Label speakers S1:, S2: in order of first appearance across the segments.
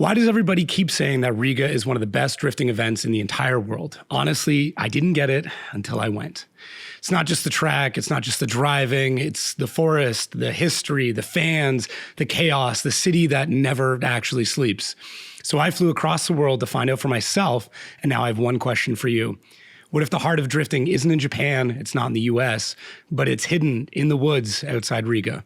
S1: Why does everybody keep saying that Riga is one of the best drifting events in the entire world? Honestly, I didn't get it until I went. It's not just the track, it's not just the driving, it's the forest, the history, the fans, the chaos, the city that never actually sleeps. So I flew across the world to find out for myself, and now I have one question for you. What if the heart of drifting isn't in Japan, it's not in the US, but it's hidden in the woods outside Riga?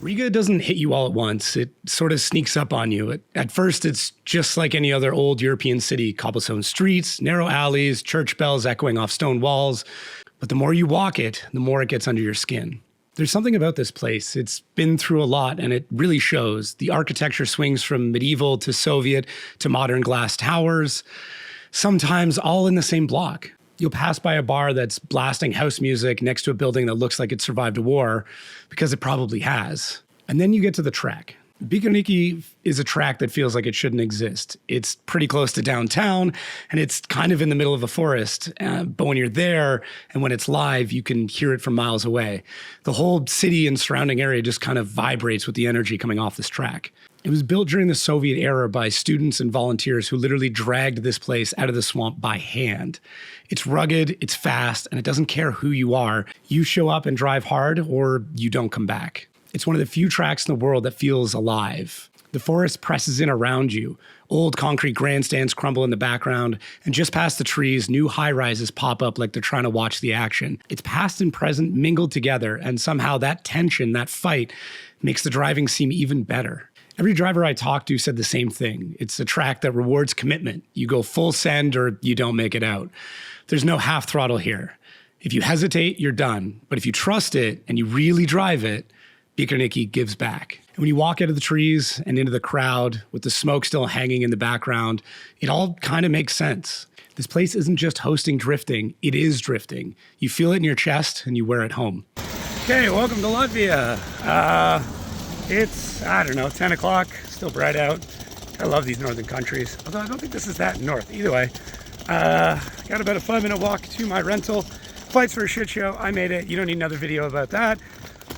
S1: Riga doesn't hit you all at once. It sort of sneaks up on you. At first, it's just like any other old European city, cobblestone streets, narrow alleys, church bells echoing off stone walls. But the more you walk it, the more it gets under your skin. There's something about this place. It's been through a lot, and it really shows. The architecture swings from medieval to Soviet to modern glass towers, sometimes all in the same block. You'll pass by a bar that's blasting house music next to a building that looks like it survived a war, because it probably has. And then you get to the track. Bikernieki is a track that feels like it shouldn't exist. It's pretty close to downtown, and it's kind of in the middle of a forest. But when you're there, and when it's live, you can hear it from miles away. The whole city and surrounding area just kind of vibrates with the energy coming off this track. It was built during the Soviet era by students and volunteers who literally dragged this place out of the swamp by hand. It's rugged, it's fast, and it doesn't care who you are. You show up and drive hard, or you don't come back. It's one of the few tracks in the world that feels alive. The forest presses in around you. Old concrete grandstands crumble in the background, and just past the trees, new high-rises pop up like they're trying to watch the action. It's past and present mingled together, and somehow that tension, that fight, makes the driving seem even better. Every driver I talked to said the same thing. It's a track that rewards commitment. You go full send or you don't make it out. There's no half throttle here. If you hesitate, you're done. But if you trust it and you really drive it, Bikernieki gives back. And when you walk out of the trees and into the crowd with the smoke still hanging in the background, it all kind of makes sense. This place isn't just hosting drifting, it is drifting. You feel it in your chest and you wear it home. Okay, welcome to Latvia. It's, I don't know, 10 o'clock, still bright out. I love these northern countries, although I don't think this is that north. Either way, got about a 5-minute walk to my rental. Flights for a shit show. I made it. You don't need another video about that.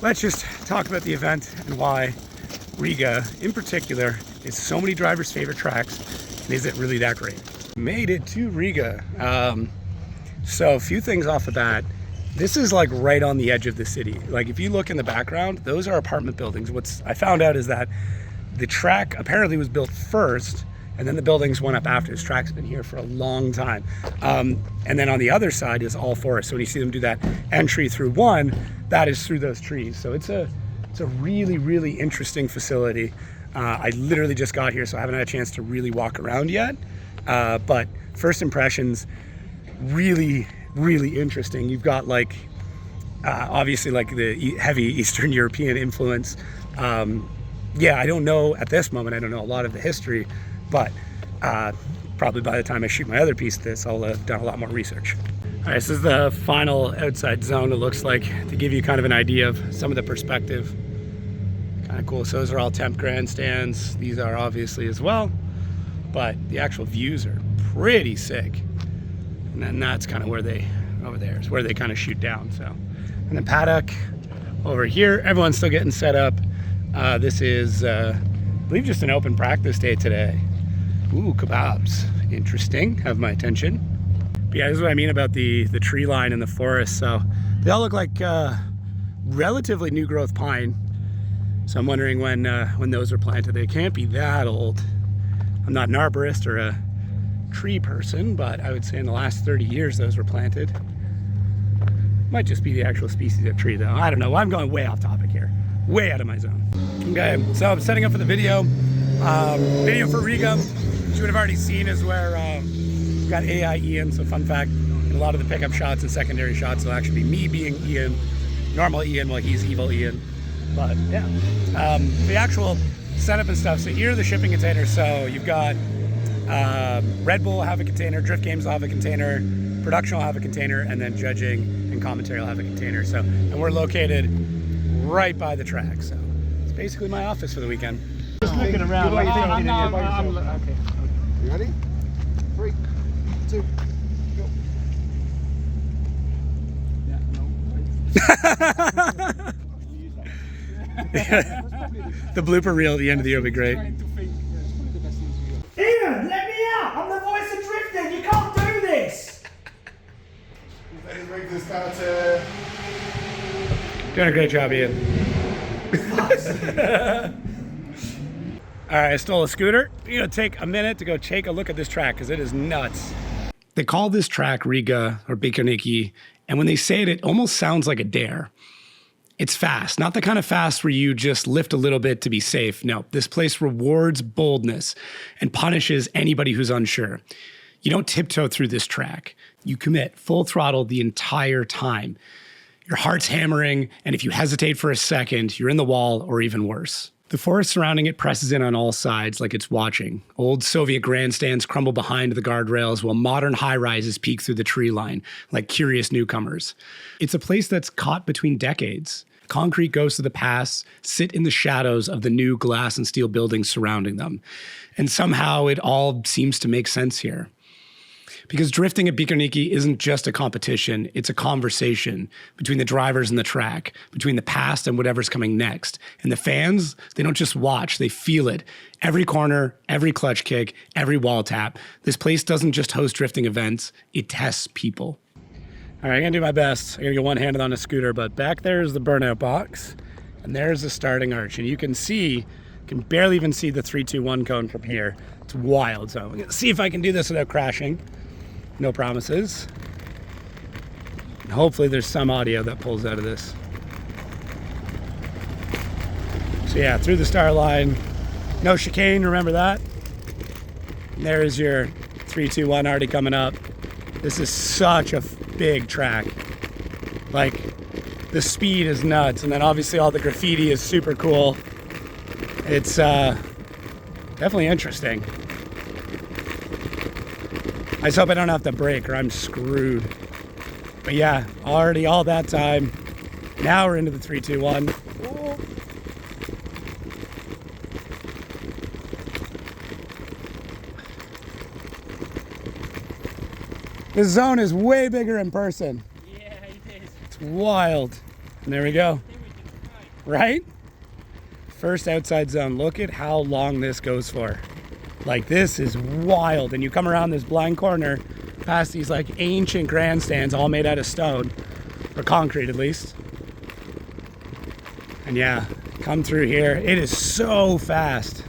S1: Let's just talk about the event and why Riga, in particular, is so many drivers' favorite tracks, and is it really that great? Made it to Riga. So a few things off the bat. This is like right on the edge of the city. Like if you look in the background, those are apartment buildings. What I found out is that the track apparently was built first, and then the buildings went up after. This track's been here for a long time. And then on the other side is all forest. So when you see them do that entry through one, that is through those trees. So it's a really, really interesting facility. I literally just got here, so I haven't had a chance to really walk around yet. But first impressions, really, really interesting. You've got like, obviously like the heavy Eastern European influence. Yeah, I don't know at this moment, I don't know a lot of the history, but probably by the time I shoot my other piece of this, I'll have done a lot more research. All right, this is the final outside zone, it looks like, to give you kind of an idea of some of the perspective. Kind of cool. So those are all temp grandstands. These are obviously as well, but the actual views are pretty sick. And then that's kind of where over there is where they kind of shoot down. So, and then paddock over here, everyone's still getting set up. This is, I believe, just an open practice day today. Ooh, kebabs, interesting, have my attention. But yeah, this is what I mean about the tree line in the forest. So they all look like relatively new growth pine. So I'm wondering when those are planted. They can't be that old. I'm not an arborist or a tree person, but I would say in the last 30 years those were planted. Might just be the actual species of tree though. I don't know. I'm going way off topic here. Way out of my zone. Okay, so I'm setting up for the video. Video for Riga, which you would have already seen, is where we've got AI Ian. So fun fact, a lot of the pickup shots and secondary shots will actually be me being Ian, normal Ian, while he's evil Ian. But yeah, the actual setup and stuff. So here are the shipping containers. So you've got Red Bull will have a container, Drift Games will have a container, production will have a container, and then judging and commentary will have a container. So, and we're located right by the track. So it's basically my office for the weekend. Just looking around.
S2: Okay. You ready? 3, 2, go.
S1: Yeah, no. The blooper reel at the end of the year will be great.
S3: Ian, let me out! I'm the voice of drifting. You can't do this.
S1: Doing a great job, Ian. All right, I stole a scooter. You're gonna take a minute to go take a look at this track because it is nuts. They call this track Riga or Bikernieki, and when they say it, it almost sounds like a dare. It's fast, not the kind of fast where you just lift a little bit to be safe. No, this place rewards boldness and punishes anybody who's unsure. You don't tiptoe through this track. You commit full throttle the entire time. Your heart's hammering, and if you hesitate for a second, you're in the wall or even worse. The forest surrounding it presses in on all sides like it's watching. Old Soviet grandstands crumble behind the guardrails while modern high-rises peek through the tree line like curious newcomers. It's a place that's caught between decades. Concrete ghosts of the past sit in the shadows of the new glass and steel buildings surrounding them. And somehow it all seems to make sense here. Because drifting at Bikernieki isn't just a competition, it's a conversation between the drivers and the track, between the past and whatever's coming next. And the fans, they don't just watch, they feel it. Every corner, every clutch kick, every wall tap. This place doesn't just host drifting events, it tests people. All right, I'm gonna do my best. I'm gonna go one-handed on a scooter, but back there is the burnout box, and there's the starting arch. And you can barely even see the 3-2-1 cone from here. It's wild, so I'm gonna see if I can do this without crashing. No promises. And hopefully there's some audio that pulls out of this. So yeah, through the star line. No chicane, remember that? And there's your 3-2-1 already coming up. This is such a big track. Like, the speed is nuts. And then obviously all the graffiti is super cool. It's definitely interesting. I just hope I don't have to brake or I'm screwed. But yeah, already all that time. Now we're into the 3-2-1. This zone is way bigger in person.
S3: Yeah, it is.
S1: It's wild. And there we go. Right? First outside zone. Look at how long this goes for. Like, this is wild. And you come around this blind corner past these like ancient grandstands all made out of stone, or concrete at least. And yeah, come through here. It is so fast.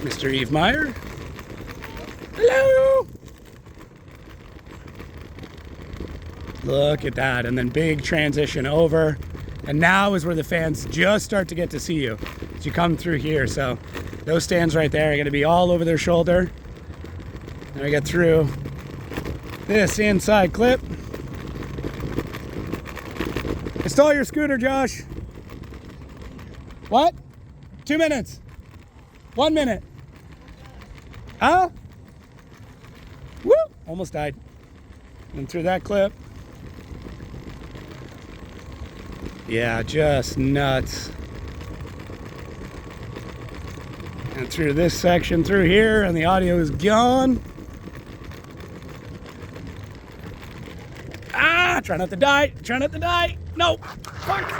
S1: Mr. Eve Meyer. Hello. Look at that. And then big transition over. And now is where the fans just start to get to see you as you come through here. So those stands right there are going to be all over their shoulder. And we get through this inside clip. I stole your scooter, Josh. What? 2 minutes. 1 minute. Huh? Woo! Almost died. And through that clip. Yeah, just nuts. And through this section through here, and the audio is gone. Ah, try not to die, try not to die. No, fuck.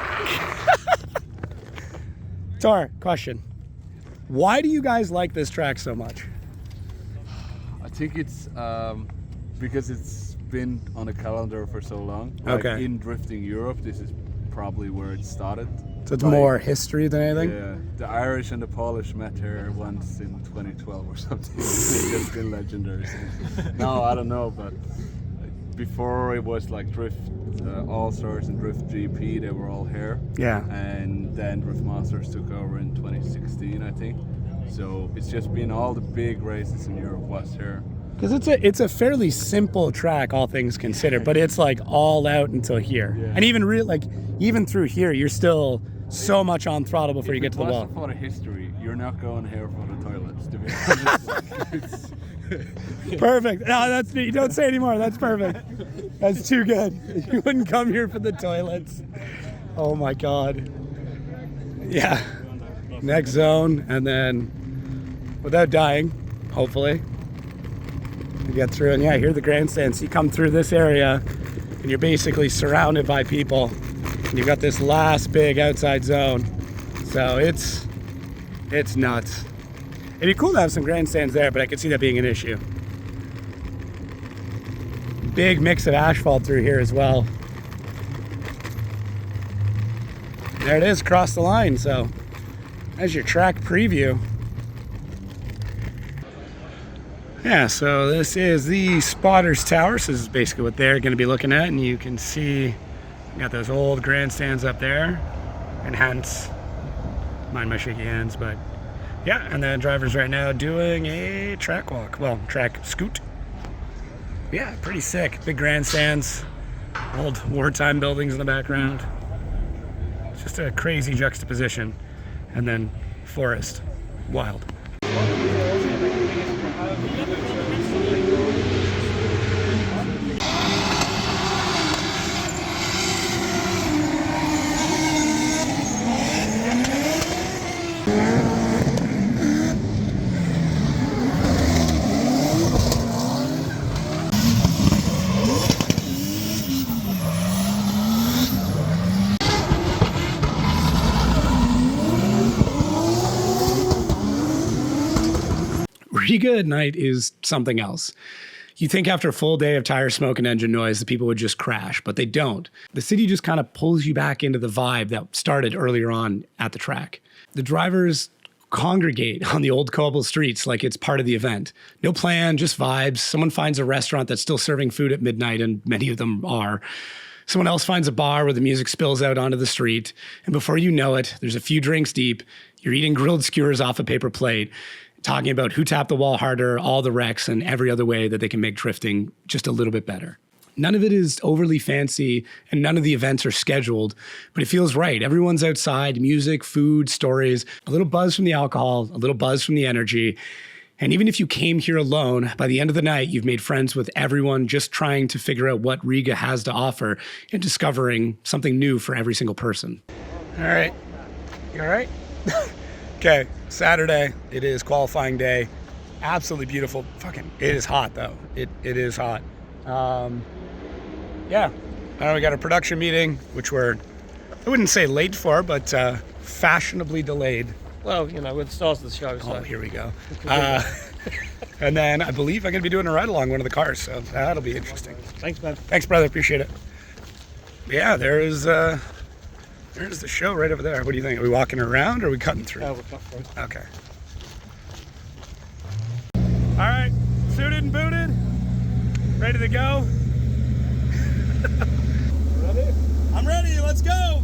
S1: Tor, question. Why do you guys like this track so much?
S4: I think it's because it's been on the calendar for so long.
S1: Okay.
S4: Like in drifting Europe, this is probably where it started.
S1: So it's
S4: Like,
S1: more history than anything?
S4: Yeah, the Irish and the Polish met here once in 2012 or something. It's just been legendary. No, I don't know, but before it was like Drift All-Stars and Drift GP, they were all here.
S1: Yeah.
S4: And then Drift Masters took over in 2016, I think. So it's just been all the big races in Europe was here.
S1: Because it's a fairly simple track, all things considered, but it's like all out until here.
S4: Yeah.
S1: And even through here, you're still so much on throttle before you get to the wall.
S4: If it wasn't for the history, you're not going here for the toilets, to be honest.
S1: Perfect. No, you don't say anymore. That's perfect. That's too good. You wouldn't come here for the toilets. Oh my God. Yeah. Next zone, and then without dying, hopefully, you get through. And yeah, here are the grandstands. You come through this area, and you're basically surrounded by people. And you've got this last big outside zone. So it's nuts. It'd be cool to have some grandstands there, but I could see that being an issue. Big mix of asphalt through here as well. There it is, across the line. So there's your track preview. Yeah, so this is the spotters tower. So this is basically what they're going to be looking at, and you can see got those old grandstands up there, and hence mind my shaky hands, but yeah. And the driver's right now doing a track walk, well, track scoot. Yeah, pretty sick. Big grandstands, old wartime buildings in the background. It's just a crazy juxtaposition, and then forest, wild. Riga at night is something else. You think after a full day of tire smoke and engine noise, the people would just crash, but they don't. The city just kind of pulls you back into the vibe that started earlier on at the track. The drivers congregate on the old cobble streets like it's part of the event. No plan, just vibes. Someone finds a restaurant that's still serving food at midnight, and many of them are. Someone else finds a bar where the music spills out onto the street, and before you know it, there's a few drinks deep, you're eating grilled skewers off a paper plate, talking about who tapped the wall harder, all the wrecks, and every other way that they can make drifting just a little bit better. None of it is overly fancy, and none of the events are scheduled, but it feels right. Everyone's outside, music, food, stories, a little buzz from the alcohol, a little buzz from the energy. And even if you came here alone, by the end of the night, you've made friends with everyone just trying to figure out what Riga has to offer and discovering something new for every single person. All right. You all right? Okay, Saturday. It is qualifying day. Absolutely beautiful. Fucking, it is hot though. It is hot. Yeah. We got a production meeting, which I wouldn't say late for, but fashionably delayed.
S2: Well, you know, it starts the show. So.
S1: Oh, here we go. And then I believe I'm going to be doing a ride along one of the cars, so that'll be interesting.
S2: Thanks, man.
S1: Thanks, brother. Appreciate it. Yeah, there's the show right over there. What do you think? Are we walking around or are we cutting through?
S2: We'll cut through.
S1: Okay. All right, suited and booted, ready to go.
S2: Ready?
S1: I'm ready. Let's go.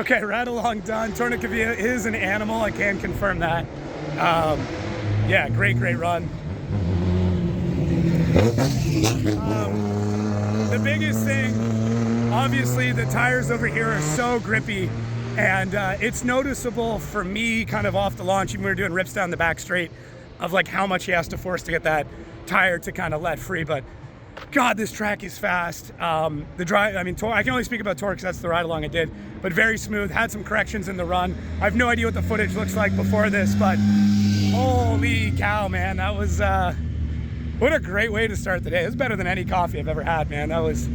S1: Okay, ride along done. Tor Arne Kvia is an animal. I can confirm that. Yeah, great run. The biggest thing, obviously, the tires over here are so grippy, and it's noticeable for me kind of off the launch, even when we were doing rips down the back straight, of like how much he has to force to get that tire to kind of let free. But God, this track is fast. The drive, I mean, Tor, I can only speak about Tor because that's the ride along I did, but very smooth, had some corrections in the run. I have no idea what the footage looks like before this, but holy cow, man, that was, what a great way to start the day. It was better than any coffee I've ever had, man. That was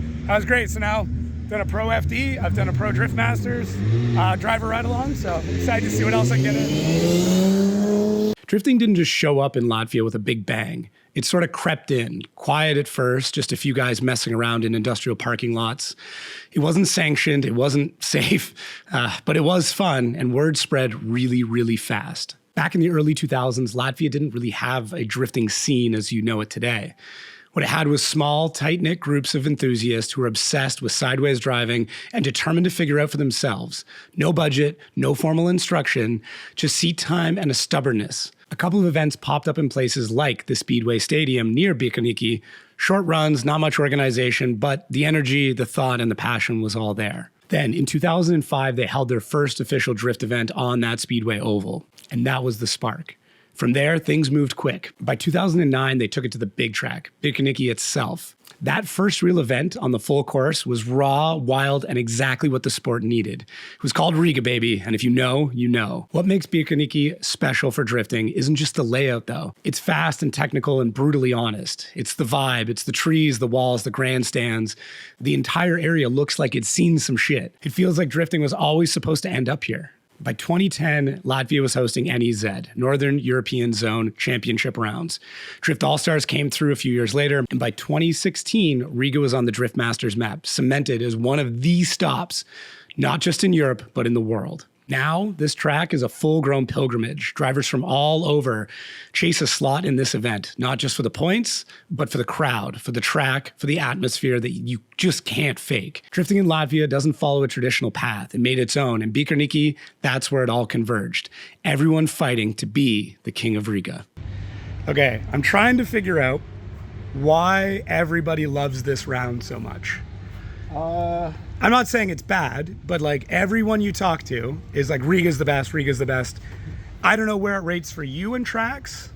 S1: great. So now, I've done a Pro FD, I've done a Pro Drift Masters, driver ride along, so excited to see what else I can get in. Drifting didn't just show up in Latvia with a big bang. It sort of crept in, quiet at first, just a few guys messing around in industrial parking lots. It wasn't sanctioned, it wasn't safe, but it was fun, and word spread really fast. Back in the early 2000s, Latvia didn't really have a drifting scene as you know it today. What it had was small, tight-knit groups of enthusiasts who were obsessed with sideways driving and determined to figure out for themselves. No budget, no formal instruction, just seat time and a stubbornness. A couple of events popped up in places like the Speedway Stadium near Bikernieki. Short runs, not much organization, but the energy, the thought, and the passion was all there. Then, in 2005, they held their first official drift event on that Speedway oval, and that was the spark. From there, things moved quick. By 2009, they took it to the big track, Bikernieki itself. That first real event on the full course was raw, wild, and exactly what the sport needed. It was called Riga, baby, and if you know, you know. What makes Bikernieki special for drifting isn't just the layout, though. It's fast and technical and brutally honest. It's the vibe, it's the trees, the walls, the grandstands. The entire area looks like it's seen some shit. It feels like drifting was always supposed to end up here. By 2010, Latvia was hosting NEZ, Northern European Zone Championship rounds. Drift All-Stars came through a few years later, and by 2016, Riga was on the Drift Masters map, cemented as one of the stops, not just in Europe, but in the world. Now, this track is a full-grown pilgrimage. Drivers from all over chase a slot in this event, not just for the points, but for the crowd, for the track, for the atmosphere that you just can't fake. Drifting in Latvia doesn't follow a traditional path. It made its own, and Bikernieki, that's where it all converged. Everyone fighting to be the king of Riga. Okay, I'm trying to figure out why everybody loves this round so much. I'm not saying it's bad, but like everyone you talk to is like, Riga's the best, Riga's the best. I don't know where it rates for you in tracks.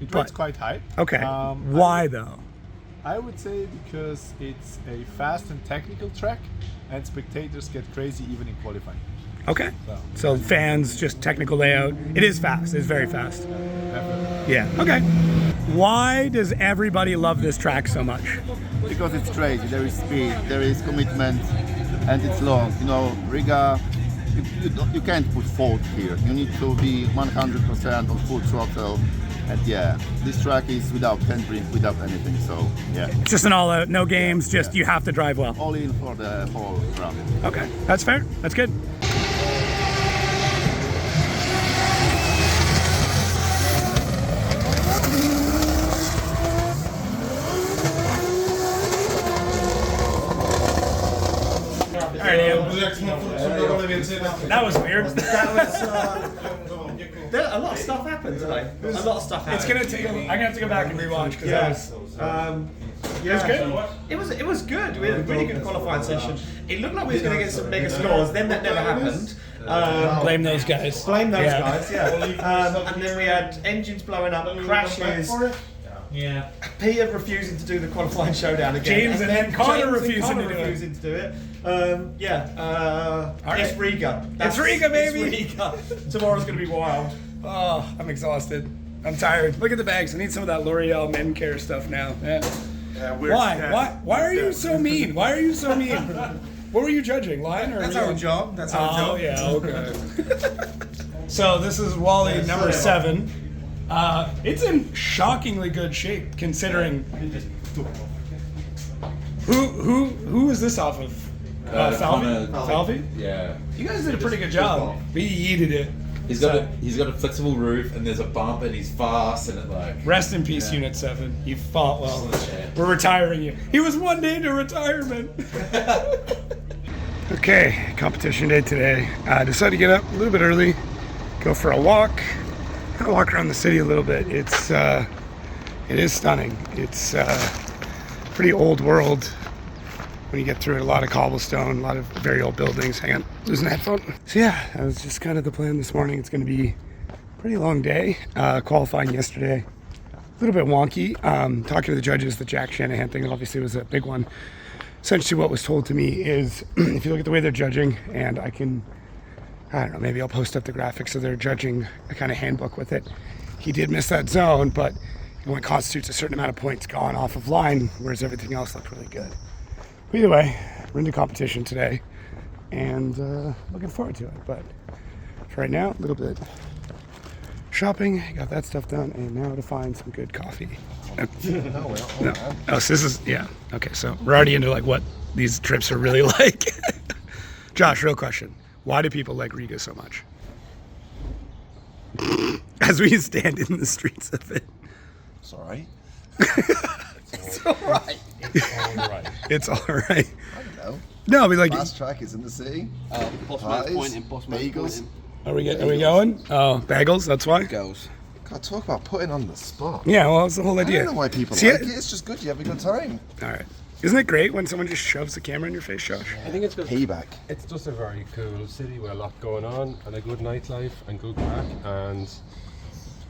S5: It rates quite high.
S1: Okay, why though?
S5: I would say because it's a fast and technical track, and spectators get crazy even in qualifying.
S1: Okay, so fans, just technical layout. It is fast, it's very fast.
S5: Definitely.
S1: Yeah, okay. Why does everybody love this track so much?
S6: Because it's crazy, there is speed, there is commitment, and it's long. You know, Riga, you can't put fault here. You need to be 100% on full throttle. And yeah, this track is without tempering, without anything, so yeah.
S1: It's just an all-out, no games, just you have to drive well.
S6: All in for the whole round.
S1: Okay, that's fair, that's good. That was weird.
S7: A lot of stuff happened today. A lot of stuff happened.
S1: It's gonna take. I'm gonna have to go back and rewatch because
S7: it was good. We had a really good qualifying session. It looked like we was going to get some mega scores. Then that never happened.
S1: Blame those guys.
S7: Blame those guys. Yeah. And then we had engines blowing up, crashes. Yeah. Peter refusing to do the qualifying showdown again.
S1: James and then Connor refusing to do
S7: it. It's Riga.
S1: It's Riga, baby.
S7: It's Riga. Tomorrow's going to be wild.
S1: Oh, I'm exhausted. I'm tired. Look at the bags. I need some of that L'Oreal men care stuff now. Yeah. Why are you so mean? Why are you so mean? What were you judging? Line or?
S7: That's our job. That's our job.
S1: Oh yeah. Okay. So this is Wally number 7. It's in shockingly good shape considering. Who is this off of? Falvey?
S8: Yeah.
S1: You guys did a pretty good job. We yeeted it.
S8: He's got a flexible roof and there's a bump and he's fast and it like.
S1: Rest in peace, Unit 7. You fought well. We're retiring you. He was one day to retirement. Okay, competition day today. I decided to get up a little bit early, go for a walk, kind of walk around the city a little bit. It is stunning. It's pretty old world when you get through it. A lot of cobblestone, a lot of very old buildings. Hang on, losing a headphone. So yeah, that was just kind of the plan this morning. It's going to be a pretty long day. Qualifying yesterday, a little bit wonky. Talking to the judges, the Jack Shanahan thing obviously was a big one. Essentially what was told to me is, if you look at the way they're judging, and I don't know, maybe I'll post up the graphics of their judging, a kind of handbook with it. He did miss that zone, but what constitutes a certain amount of points gone off of line, whereas everything else looked really good. But either way, we're into competition today, and looking forward to it. But for right now, a little bit shopping, got that stuff done, and now to find some good coffee. No. Oh, so this is, yeah. Okay, so we're already into like what these trips are really like. Josh, real question. Why do people like Riga so much? As we stand in the streets of it.
S9: It's all right.
S6: It's all right.
S9: It's all right.
S1: It's all right.
S6: I don't know.
S1: No, I mean, like,
S6: Fast track is in the city.
S9: Parties,
S6: Bagels.
S1: are we going? Oh, bagels, that's why?
S9: Girls.
S6: God, talk about putting on the spot.
S1: Yeah, well, that's the whole
S6: I
S1: idea.
S6: don't know why people
S1: See,
S6: like it. It's just good. You have a good time.
S1: All right. Isn't it great when someone just shoves the camera in your face, Josh?
S5: I think it's good.
S6: Payback.
S5: It's just a very cool city with a lot going on and a good nightlife and good crack, and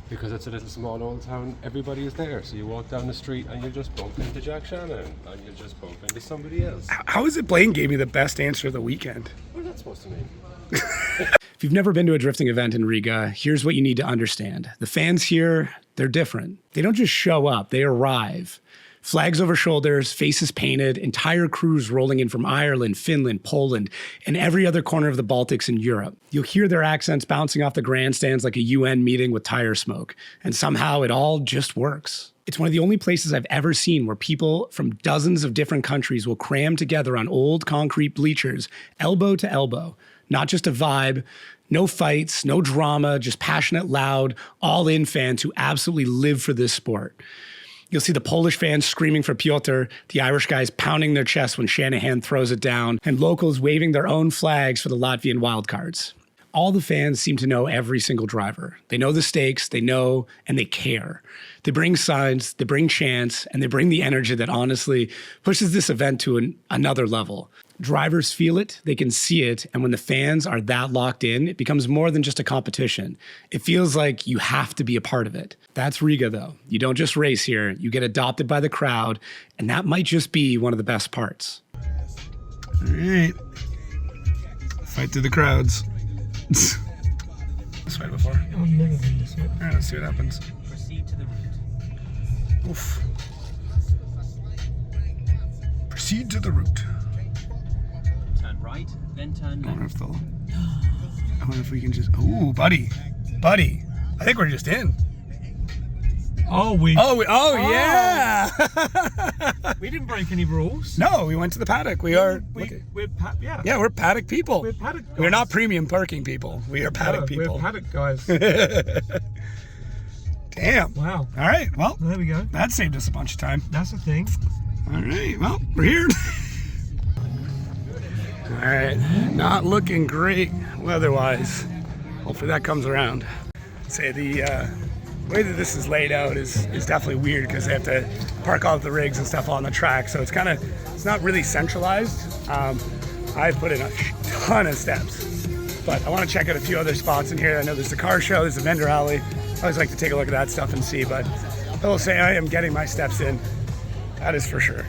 S5: because it's a little small old town, everybody is there. So you walk down the street and you just bump into Jack Shannon and you just bump into somebody else.
S1: How is it Blaine gave me the best answer of the weekend?
S5: What's that supposed to mean?
S1: If you've never been to a drifting event in Riga, here's what you need to understand. The fans here, they're different. They don't just show up, they arrive. Flags over shoulders, faces painted, entire crews rolling in from Ireland, Finland, Poland, and every other corner of the Baltics and Europe. You'll hear their accents bouncing off the grandstands like a UN meeting with tire smoke. And somehow it all just works. It's one of the only places I've ever seen where people from dozens of different countries will cram together on old concrete bleachers, elbow to elbow. Not just a vibe, no fights, no drama, just passionate, loud, all-in fans who absolutely live for this sport. You'll see the Polish fans screaming for Piotr, the Irish guys pounding their chests when Shanahan throws it down, and locals waving their own flags for the Latvian wildcards. All the fans seem to know every single driver. They know the stakes, they know, and they care. They bring signs, they bring chants, and they bring the energy that honestly pushes this event to another level. Drivers feel it, they can see it, and when the fans are that locked in, it becomes more than just a competition. It feels like you have to be a part of it. That's Riga, though. You don't just race here, you get adopted by the crowd, and that might just be one of the best parts. All right. Fight through the crowds. This way before.
S2: I've never been this way.
S1: All right, let's see what happens.
S2: Proceed to the route.
S1: Oof. Proceed to the route.
S2: Turn right, then turn
S1: I wonder
S2: left.
S1: if we can just. Ooh, buddy. I think we're just in.
S2: Oh,
S1: Yeah.
S2: we didn't break any rules.
S1: No, we went to the paddock.
S2: We're
S1: Yeah, we're paddock people.
S2: We're paddock guys.
S1: We're not premium parking people. We are paddock people.
S2: We're paddock guys.
S1: Damn.
S2: Wow.
S1: All right. Well,
S2: There we go.
S1: that saved us a bunch of time.
S2: That's the thing.
S1: All right. Well, we're here. All right. Not looking great weather-wise. Hopefully that comes around. Say the way that this is laid out is definitely weird because they have to park all of the rigs and stuff on the track. So it's not really centralized. I put in a ton of steps, but I want to check out a few other spots in here. I know there's the car show, there's the vendor alley. I always like to take a look at that stuff and see, but I will say I am getting my steps in. That is for sure.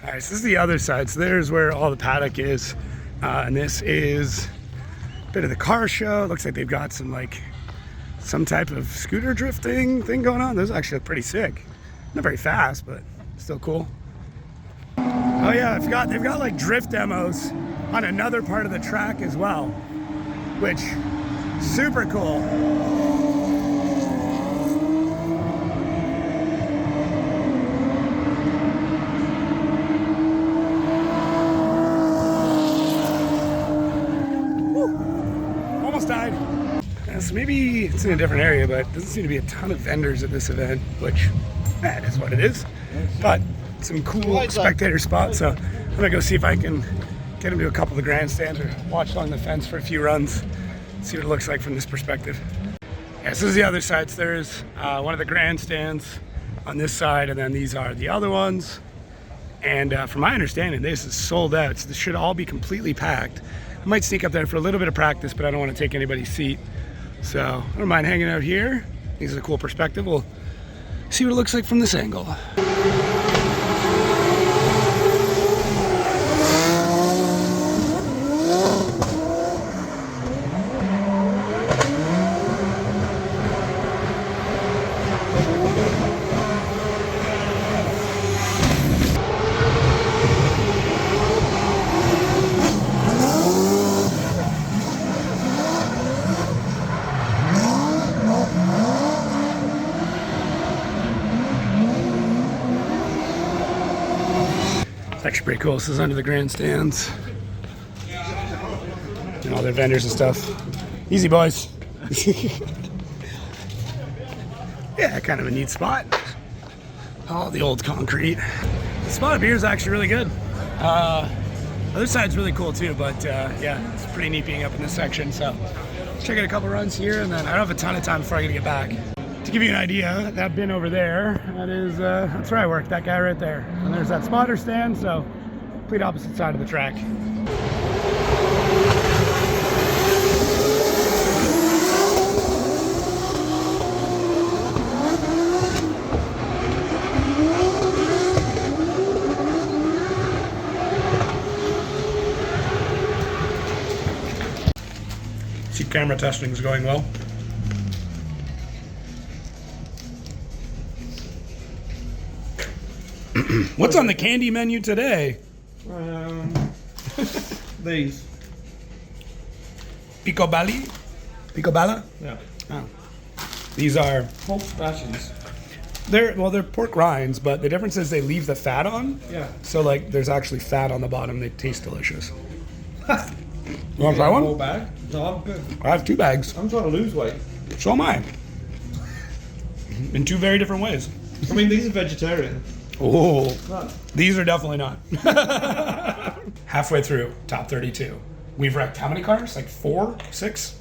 S1: All right, so this is the other side. So there's where all the paddock is. And this is a bit of the car show. Looks like they've got some type of scooter drifting thing going on. Those actually look pretty sick. Not very fast, but still cool. Oh yeah, I forgot. They've got like drift demos on another part of the track as well, which super cool. Woo. Almost died. So maybe it's in a different area, but it doesn't seem to be a ton of vendors at this event, which that is what it is. But some cool spectator spots, so I'm gonna go see if I can Get him to a couple of the grandstands or watch along the fence for a few runs. See what it looks like from this perspective. Yeah, so this is the other side. So there's one of the grandstands on this side, and then these are the other ones. And from my understanding, this is sold out. So this should all be completely packed. I might sneak up there for a little bit of practice, but I don't want to take anybody's seat. So I don't mind hanging out here. This is a cool perspective. We'll see what it looks like from this angle. It's actually pretty cool. This is under the grandstands and all their vendors and stuff. Easy, boys. Yeah, kind of a neat spot. All the old concrete. The spot up here is actually really good. Other side's really cool too, but yeah, it's pretty neat being up in this section. So let's check out a couple runs here, and then I don't have a ton of time before I gotta get back. To give you an idea, that bin over there, that's where I work, that guy right there. And there's that spotter stand, so complete opposite side of the track. See, camera testing is going well. What's on the candy menu today?
S7: These.
S1: Picobelli? Picobella?
S7: Yeah.
S1: Oh. These are,
S7: Pork splashes.
S1: they're pork rinds, but the difference is they leave the fat on.
S7: Yeah.
S1: So like there's actually fat on the bottom. They taste delicious. You want to try
S7: Whole
S1: one?
S7: bag? No, I'm good.
S1: I have 2 bags.
S7: I'm trying to lose weight.
S1: So am I. In 2 very different ways.
S7: I mean, these are vegetarian.
S1: Oh,
S7: No.
S1: these are definitely not. Halfway through, top 32. We've wrecked how many cars? Like 4, 6?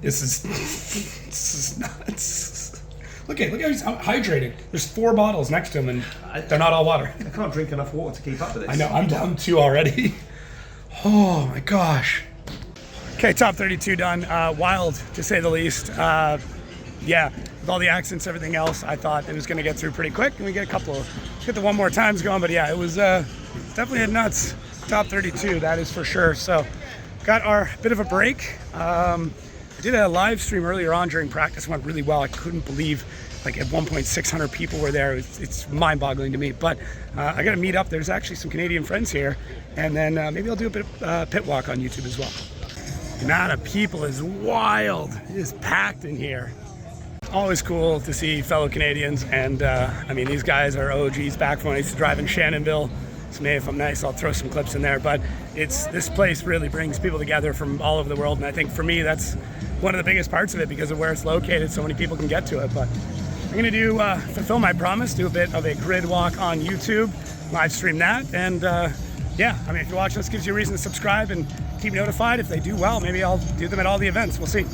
S1: This is nuts. Look how he's hydrated. There's 4 bottles next to him, and they're not all water.
S7: I can't drink enough water to keep up with this.
S1: I know, I'm down 2 already. Oh my gosh. Okay, top 32 done. Wild, to say the least. Yeah, with all the accents, everything else, I thought it was going to get through pretty quick, and we get the one more times going. But yeah, it was definitely a nuts top 32, that is for sure. So got our bit of a break. I did a live stream earlier on during practice. It went really well. I couldn't believe, like at one point 600 people were there. It's mind-boggling to me. But I got to meet up. There's actually some Canadian friends here, and then maybe I'll do a bit of pit walk on YouTube as well. The amount of people is wild. It is packed in here. Always cool to see fellow Canadians, and I mean, these guys are OGs back from when I used to drive in Shannonville. So maybe if I'm nice, I'll throw some clips in there. But this place really brings people together from all over the world, and I think for me that's one of the biggest parts of it because of where it's located. So many people can get to it. But I'm gonna do fulfill my promise, do a bit of a grid walk on YouTube, live stream that, and yeah, I mean, if you're watching this, gives you a reason to subscribe and keep notified. If they do well, maybe I'll do them at all the events. We'll see.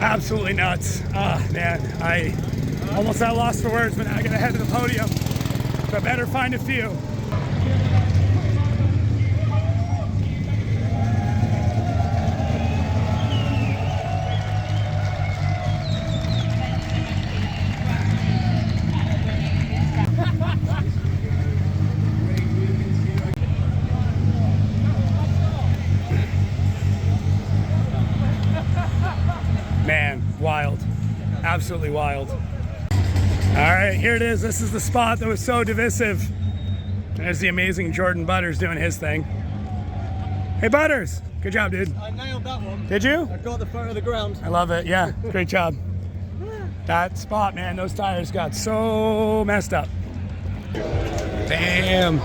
S1: Absolutely nuts. Ah, man, I almost got lost for words, but now I gotta head to the podium. So I better find a few. Man, wild. Absolutely wild. All right, here it is. This is the spot that was so divisive. There's the amazing Jordan Butters doing his thing. Hey, Butters. Good job, dude.
S2: I nailed that one.
S1: Did you?
S2: I got the front of the ground.
S1: I love it. Yeah, great job. That spot, man, those tires got so messed up. Damn.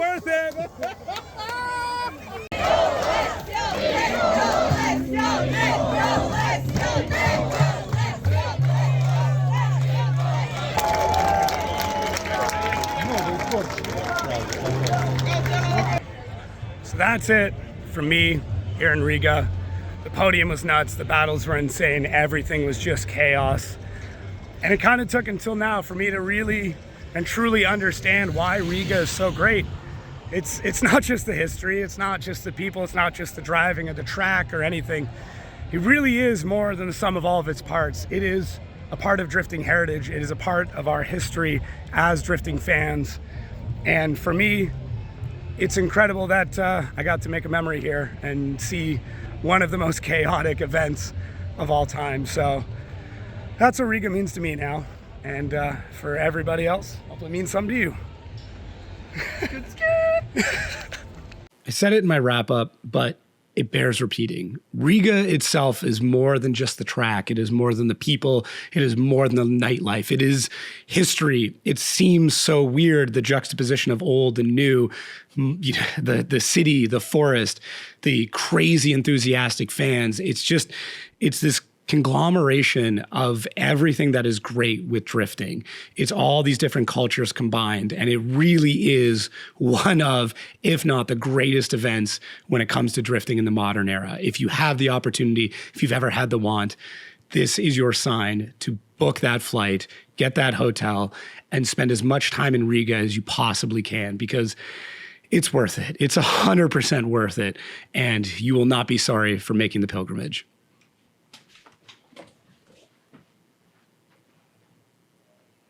S4: worth it.
S1: So that's it from me here in Riga. The podium was nuts, the battles were insane, everything was just chaos. And it kind of took until now for me to really and truly understand why Riga is so great. It's not just the history, it's not just the people, it's not just the driving or the track or anything. It really is more than the sum of all of its parts. It is a part of drifting heritage. It is a part of our history as drifting fans. And for me, it's incredible that I got to make a memory here and see one of the most chaotic events of all time. So that's what Riga means to me now. And for everybody else, hopefully it means something to you. I said it in my wrap up, but it bears repeating. Riga itself is more than just the track. It is more than the people. It is more than the nightlife. It is history. It seems so weird, the juxtaposition of old and new, the city, the forest, the crazy enthusiastic fans. It's this conglomeration of everything that is great with drifting. It's all these different cultures combined, and it really is one of, if not the greatest events when it comes to drifting in the modern era. If you have the opportunity, if you've ever had the want, this is your sign to book that flight, get that hotel, and spend as much time in Riga as you possibly can, because it's worth it. It's 100% worth it, and you will not be sorry for making the pilgrimage.